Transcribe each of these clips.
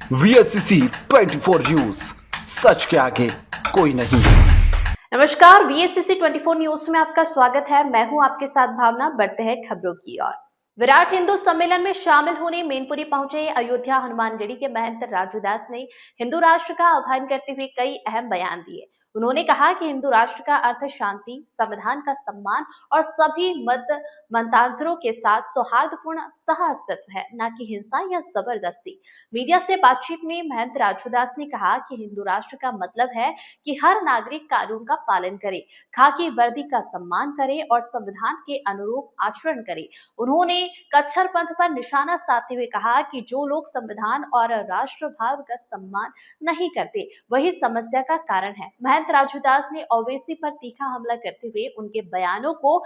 VSCC 24 news, सच के आगे कोई नहीं। नमस्कार, VSCC 24 न्यूज में आपका स्वागत है। मैं हूं आपके साथ भावना। बढ़ते हैं खबरों की ओर। विराट हिंदू सम्मेलन में शामिल होने मैनपुरी पहुंचे अयोध्या हनुमानगढ़ी के महंत राजूदास ने हिंदू राष्ट्र का आह्वान करते हुए कई अहम बयान दिए। उन्होंने कहा कि हिंदू राष्ट्र का अर्थ शांति, संविधान का सम्मान और सभी मत मतांतरों के साथ सौहार्दपूर्ण सहअस्तित्व है, न कि हिंसा या जबरदस्ती। मीडिया से बातचीत में महंत राजूदास ने कहा कि हिंदू राष्ट्र का मतलब है कि हर नागरिक कानून का पालन करे, खाकी वर्दी का सम्मान करे और संविधान के अनुरूप आचरण करे। उन्होंने कच्छर पंथ पर निशाना साधते हुए कहा कि जो लोग संविधान और राष्ट्रभाव का सम्मान नहीं करते, वही समस्या का कारण है। महंत राजूदास ने ओवैसी पर तीखा हमला करते हुए उनके बयानों को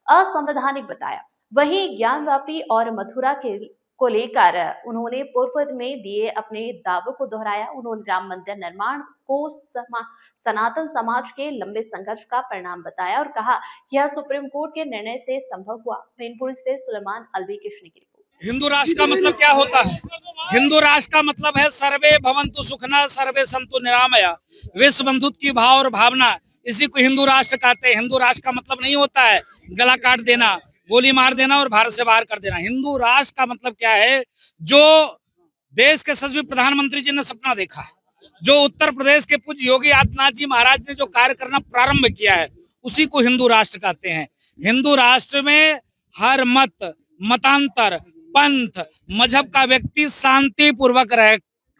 असंवैधानिक बताया। वहीं ज्ञानवापी और मथुरा के को लेकर उन्होंने पूर्व में दिए अपने दावों को दोहराया। उन्होंने राम मंदिर निर्माण को सनातन समाज के लंबे संघर्ष का परिणाम बताया और कहा कि यह सुप्रीम कोर्ट के निर्णय से संभव हुआ। मैनपुरी से सुलेमान अलवी कृष्ण की रिपोर्ट। हिंदू राष्ट्र का मतलब क्या होता है? हिंदू राष्ट्र का मतलब है सर्वे भवन्तु सुखना सर्वे संतु निरामया, विश्व बंधुत्व की भाव और भावना, इसी को हिंदू राष्ट्र कहते हैं। हिंदू राष्ट्र का मतलब नहीं होता है गला काट देना, गोली मार देना और भारत से बाहर कर देना। हिंदू राष्ट्र का मतलब क्या है? जो देश के यशस्वी प्रधानमंत्री जी ने सपना देखा है, जो उत्तर प्रदेश के पूज्य योगी आदित्यनाथ जी महाराज ने जो कार्य करना प्रारंभ किया है, उसी को हिंदू राष्ट्र कहते हैं। हिंदू राष्ट्र में हर मत, मतांतर, पंथ, मजहब का व्यक्ति शांति पूर्वक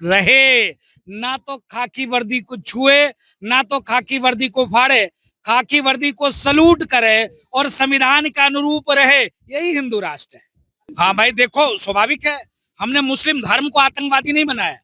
रहे, ना तो खाकी वर्दी को छुए, ना तो खाकी वर्दी को फाड़े, खाकी वर्दी को सलूट करे और संविधान के अनुरूप रहे। यही हिंदू राष्ट्र है। हाँ भाई देखो, स्वाभाविक है, हमने मुस्लिम धर्म को आतंकवादी नहीं बनाया,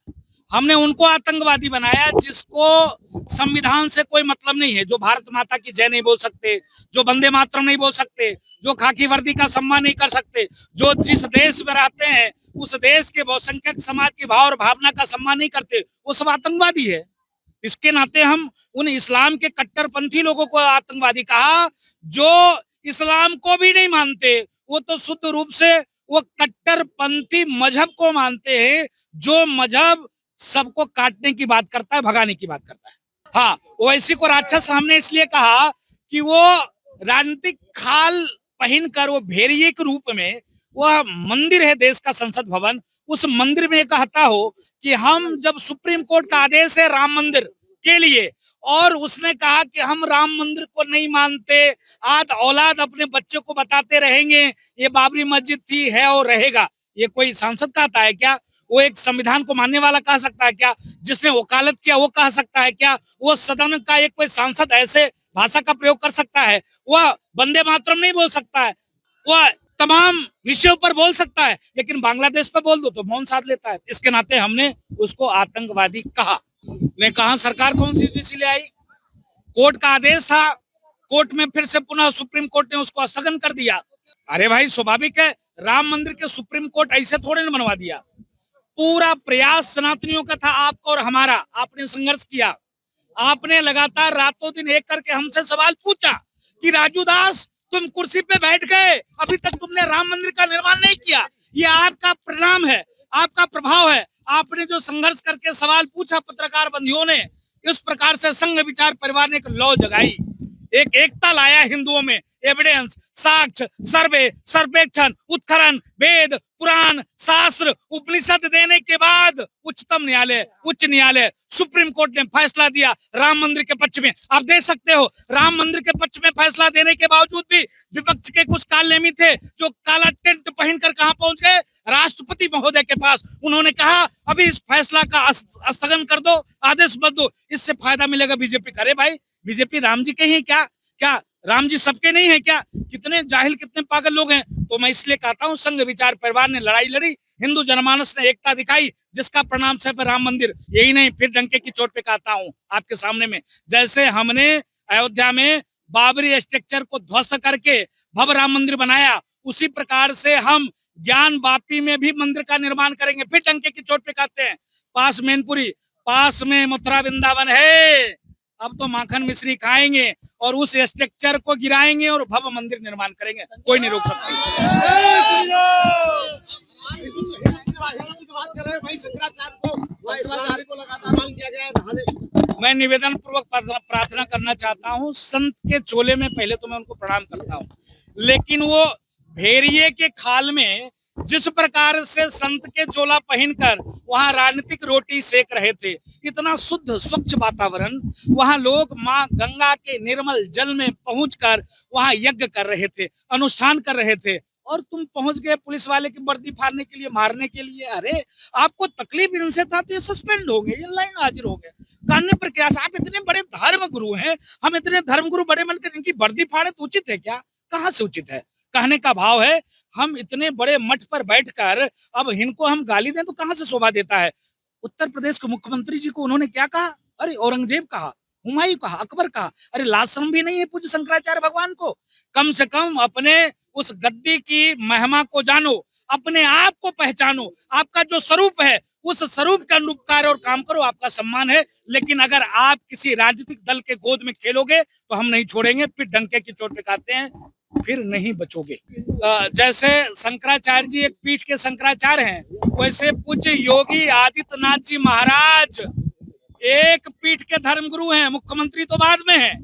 हमने उनको आतंकवादी बनाया जिसको संविधान से कोई मतलब नहीं है, जो भारत माता की जय नहीं बोल सकते, जो वंदे मातरम नहीं बोल सकते, जो खाकी वर्दी का सम्मान नहीं कर सकते, जो जिस देश में रहते हैं उस देश के बहुसंख्यक समाज की भाव और भावना का सम्मान नहीं करते, वो सब आतंकवादी है। इसके नाते हम उन इस्लाम के कट्टरपंथी लोगों को आतंकवादी कहा, जो इस्लाम को भी नहीं मानते, वो तो शुद्ध रूप से वो कट्टरपंथी मजहब को मानते हैं, जो मजहब सबको काटने की बात करता है, भगाने की बात करता है। हाँ, ओवैसी को राक्षस हमने इसलिए कहा कि वो राजनीतिक खाल पहनकर वो भेड़िए के रूप में, वह मंदिर है देश का संसद भवन, उस मंदिर में कहता हो कि हम जब सुप्रीम कोर्ट का आदेश है राम मंदिर के लिए, और उसने कहा कि हम राम मंदिर को नहीं मानते, आज औलाद अपने बच्चे को बताते रहेंगे ये बाबरी मस्जिद थी, है और रहेगा। ये कोई सांसद कहता है क्या? वो एक संविधान को मानने वाला कह सकता है क्या? जिसने वकालत किया वो कह सकता है क्या? वो सदन का एक कोई सांसद ऐसे भाषा का प्रयोग कर सकता है? वह वंदे मातरम नहीं बोल सकता है, वह तमाम विषयों पर बोल सकता है, लेकिन बांग्लादेश पर बोल दो तो मौन साध लेता है। इसके नाते हमने उसको आतंकवादी कहा। मैं कहा सरकार कौन सी यूजीसी ले आई? कोर्ट का आदेश था, कोर्ट में फिर से पुनः सुप्रीम कोर्ट ने उसको स्थगन कर दिया। अरे भाई स्वाभाविक है, राम मंदिर के सुप्रीम कोर्ट ऐसे थोड़े न बनवा दिया। पूरा प्रयास सनातनियों का था, आपका और हमारा। आपने संघर्ष किया, आपने लगातार रातों दिन एक करके हमसे सवाल पूछा कि राजूदास तुम कुर्सी पे बैठ गए, अभी तक तुमने राम मंदिर का निर्माण नहीं किया। ये आपका परिणाम है, आपका प्रभाव है। आपने जो संघर्ष करके सवाल पूछा पत्रकार बंधुओं ने, इस प्रकार से संघ विचार परिवार ने एक लौ जगाई, एक एकता लाया हिंदुओं में। एविडेंस, साक्ष्य, सर्वे, सर्वेक्षण, उत्खनन, वेद, पुराण, शास्त्र, उपनिषद देने के बाद उच्चतम न्यायालय, उच्च न्यायालय, सुप्रीम कोर्ट ने फैसला दिया राम मंदिर के पक्ष में। आप देख सकते हो, राम मंदिर के पक्ष में फैसला देने के बावजूद भी विपक्ष के कुछ कालनेमी थे जो काला टेंट पहनकर कहां पहुंच गए? राष्ट्रपति महोदय के पास। उन्होंने कहा अभी इस फैसला का स्थगन कर दो, आदेश बदल दो, इससे फायदा मिलेगा बीजेपी। अरे भाई, बीजेपी राम जी के ही क्या? क्या राम जी सबके नहीं है क्या? कितने जाहिल, कितने पागल लोग हैं। तो मैं इसलिए कहता हूँ, संघ विचार परिवार ने लड़ाई लड़ी, हिंदू जनमानस ने एकता दिखाई, जिसका परिणाम सिर्फ राम मंदिर। यही नहीं, फिर डंके की चोट पे कहता हूँ आपके सामने में, जैसे हमने अयोध्या में बाबरी स्ट्रक्चर को ध्वस्त करके भव्य राम मंदिर बनाया, उसी प्रकार से हम ज्ञान वापी में भी मंदिर का निर्माण करेंगे। फिर डंके की चोट पे कहते हैं, पास मैनपुरी, पास में मथुरा वृंदावन है, अब तो माखन मिश्री खाएंगे और उस स्ट्रक्चर को गिराएंगे और भव्य मंदिर निर्माण करेंगे। कोई नहीं रोक सकता। मैं निवेदन पूर्वक प्रार्थना करना चाहता हूँ, संत के चोले में पहले तो मैं उनको प्रणाम करता हूँ, लेकिन वो भेड़िए के खाल में जिस प्रकार से संत के चोला पहनकर वहां राजनीतिक रोटी सेक रहे थे, इतना शुद्ध स्वच्छ वातावरण, वहां लोग मां गंगा के निर्मल जल में पहुंचकर वहां यज्ञ कर रहे थे, अनुष्ठान कर रहे थे, और तुम पहुंच गए पुलिस वाले की वर्दी फाड़ने के लिए, मारने के लिए। अरे आपको तकलीफ इनसे था तो ये सस्पेंड हो गए, ये लाइन हाजिर हो गए, कानूनी प्रक्रिया से। आप इतने बड़े धर्म गुरु हैं, हम इतने धर्म गुरु बड़े बनकर इनकी वर्दी फाड़े तो उचित है क्या? कहाँ से उचित है? कहने का भाव है, हम इतने बड़े मठ पर बैठकर अब इनको हम गाली दें तो कहां से शोभा देता है? उत्तर प्रदेश के मुख्यमंत्री जी को उन्होंने क्या कहा? अरे औरंगजेब कहा, हुमायूं कहा, अकबर कहा। अरे लाज शर्म भी नहीं है पूज्य शंकराचार्य भगवान को? कम से कम अपने उस गद्दी की महिमा को जानो, अपने आप को पहचानो, आपका जो स्वरूप है उस स्वरूप के अनुरूप कार्य और काम करो, आपका सम्मान है। लेकिन अगर आप किसी राजनीतिक दल के गोद में खेलोगे तो हम नहीं छोड़ेंगे, फिर डंके की चोट पे कहते हैं, फिर नहीं बचोगे। जैसे शंकराचार्य जी एक पीठ के शंकराचार्य हैं, वैसे पूज्य योगी आदित्यनाथ जी महाराज एक पीठ के धर्मगुरु हैं, मुख्यमंत्री तो बाद में है,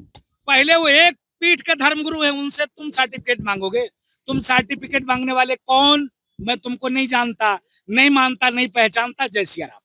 पहले वो एक पीठ के धर्मगुरु हैं। उनसे तुम सर्टिफिकेट मांगोगे? तुम सर्टिफिकेट मांगने वाले कौन? मैं तुमको नहीं जानता, नहीं मानता, नहीं पहचानता। जय सिया राम।